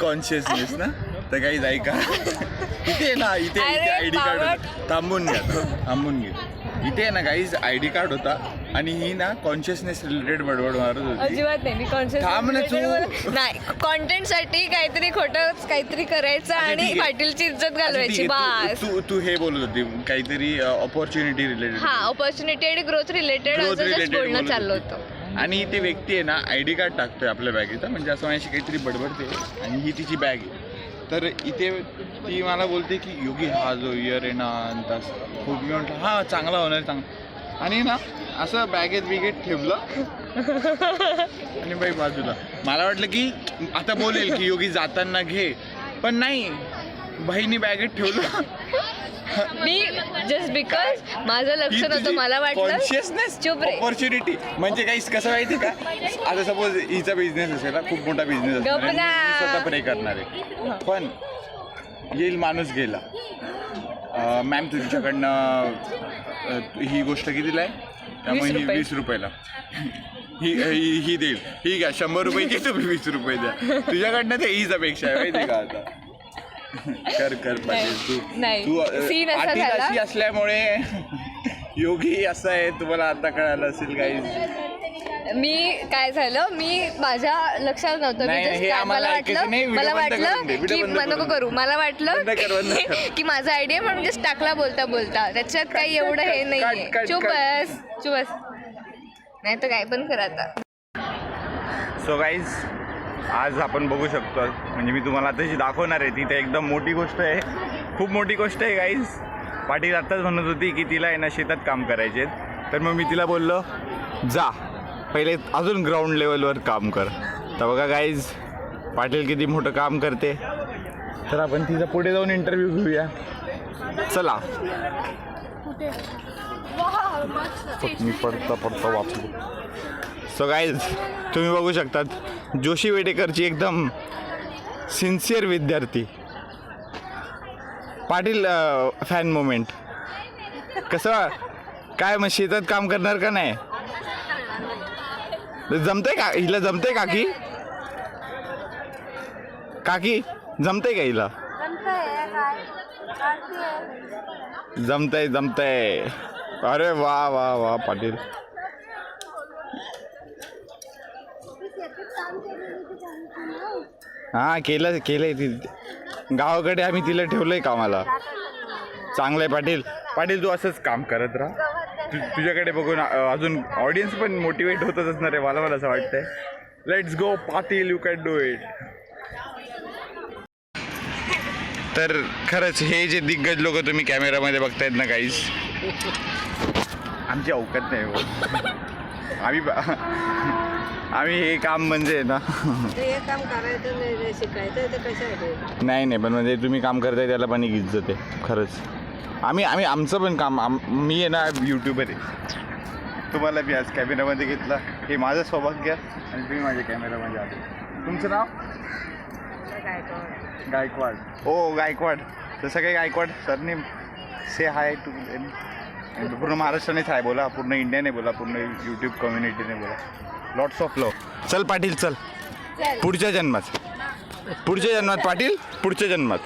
Consciousness ना, तर काही जाई का इथे ना, इथे आयडी कार्ड होता. थांबून घे. इथे आहे ना काहीच आयडी कार्ड होता आणि ही ना कॉन्शियसनेस रिलेटेड बडबड मारत होती. अजिबात नाही, मी कॉन्शियस नाही. कॉन्टेंट साठी काहीतरी खोटं काहीतरी करायचं आणि पाटीलची इज्जत घालवायची बस. तू हे बोलत होती काहीतरी अपॉर्च्युनिटी रिलेटेड. हा, अपॉर्च्युनिटी आणि ग्रोथ रिलेटेड बोलणं चाललं होतं. आणि ती व्यक्ती आहे ना आयडी कार्ड टाकतोय आपल्या बॅगेत, म्हणजे असं माझ्याशी काहीतरी बडबडते आणि ही तिची बॅग आहे. तर इथे ती मला बोलते की योगी हा जो इयर आहे ना अंतास खूप, मी म्हटलं हां चांगला होणार चांगला. आणि ना असं बॅगेत बिगेत ठेवलं आणि बाई बाजूला. मला वाटलं की आता बोलेल की योगी जाताना घे, पण नाही, बाईनी बॅगेत ठेवलं. मी जस्ट बिकॉज माझं लक्ष नव्हतं, मला वाटलं कॉन्शियसनेस ऑपॉर्च्युनिटी म्हणजे काही कसं माहिती का, आता सपोज हिचा बिझनेस असेल ना, खूप मोठा बिझनेस असेल, स्वतः प्रे करणार आहे, पण येईल माणूस गेला, मॅम तुमच्याकडनं ही गोष्ट कितीला आहे, त्यामुळे ही 20 रुपयाला ही देईल, ठीक आहे 100 रुपये घे, तुम्ही 20 रुपये द्या, तुझ्याकडनं ते हीच अपेक्षा आहे माहिती का. आता कर पाटील, तू अशी असल्यामुळे योगी असं आहे, तुम्हाला आता कळालं असेल काही. मी काय झालं, मी माझ्या लक्षात नव्हतं, मला वाटलं की नको करू, मला वाटलं की माझा आयडिया म्हणून जस्ट टाकला बोलता बोलता, त्याच्यात काही एवढं हे नाही. चुप बस, नाही तर काय पण कर आता. सो गाईज, आज आपण बघू शकतो, म्हणजे मी तुम्हाला आताशी दाखवणार आहे, ती तर एकदम मोठी गोष्ट आहे, खूप मोठी गोष्ट आहे गाईज. पाटील आत्ताच म्हणत होती की तिला आहे ना शेतात काम करायचे, तर मग मी तिला बोललो जा पहिले अजून ग्राउंड लेवलवर काम कर. तर बघा गाईज पाटील किती मोठं काम करते, तर आपण तिचा पुढे जाऊन इंटरव्ह्यू घेऊया. चला, मी पडता वाचलो. सो गाईज तुम्ही बघू शकतात जोशी वेडेकरची एकदम सिन्सिअर विद्यार्थी पाटील फॅन मोमेंट. कसं काय मग शेतात काम करणार का नाही, जमतंय का हिला, जमतंय काकी जमतंय का हिला, जमतंय. अरे वा वा वा पाटील. हां केलंय ती, गावाकडे आम्ही तिला ठेवलंय कामाला. चांगलं आहे पाटील तू असंच काम करत राहा. तुझ्याकडे बघून अजून ऑडियन्स पण मोटिवेट होतच असणार आहे, मला असं वाटतंय. Let's go Patil, you can do it. तर खरंच हे जे दिग्गज लोक तुम्ही कॅमेरामध्ये बघतायत ना गाईज, आमची अवकात नाही हो. आम्ही हे काम म्हणजे ना हे काम करायचं नाही, शिकायचं ते कशासाठी नाही, पण म्हणजे तुम्ही काम करताय त्याला पण एक इज्जत आहे खरंच. आम्ही आमचं पण काम, मी आहे ना यूट्यूबर आहे, तुम्हाला मी आज कॅमेरामध्ये घेतला, हे माझं सौभाग्य आणि तुम्ही माझ्या कॅमेरामध्ये आले. तुमचं नाव गायकवाड. ओ गायकवाड, तसं काही Gaikwad surname. Say hi to पूर्ण महाराष्ट्रानेच हाय बोला, पूर्ण इंडियाने बोला, पूर्ण यूट्यूब कम्युनिटीने बोला. लॉट्स ऑफ लव. चल पाटील चल, पुढच्या जन्मात पाटील, पुढच्या जन्मात.